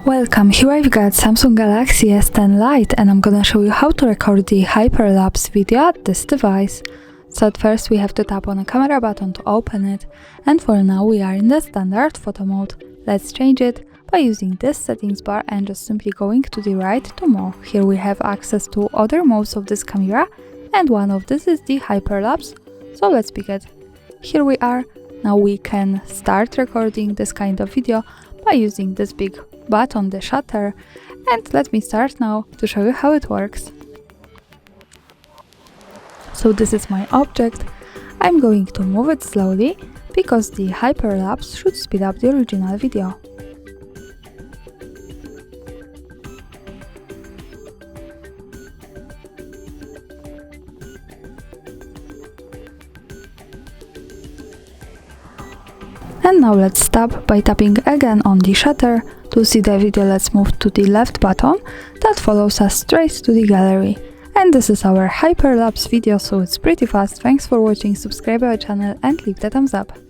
Welcome, here I've got Samsung Galaxy S10 Lite and I'm gonna show you how to record the Hyperlapse video at this device. So at first we have to tap on the camera button to open it, and for now we are in the standard photo mode. Let's change it by using this settings bar and just simply going to the right to more. Here we have access to other modes of this camera, and one of this is the Hyperlapse, so let's pick it. Here we are. Now we can start recording this kind of video by using this big button, the shutter, and let me start now to show you how it works. So this is my object. I'm going to move it slowly because the hyperlapse should speed up the original video. And now let's stop by tapping again on the shutter. To see the video, let's move to the left button that follows us straight to the gallery. And this is our hyperlapse video, so it's pretty fast. Thanks for watching, subscribe our channel and leave the thumbs up.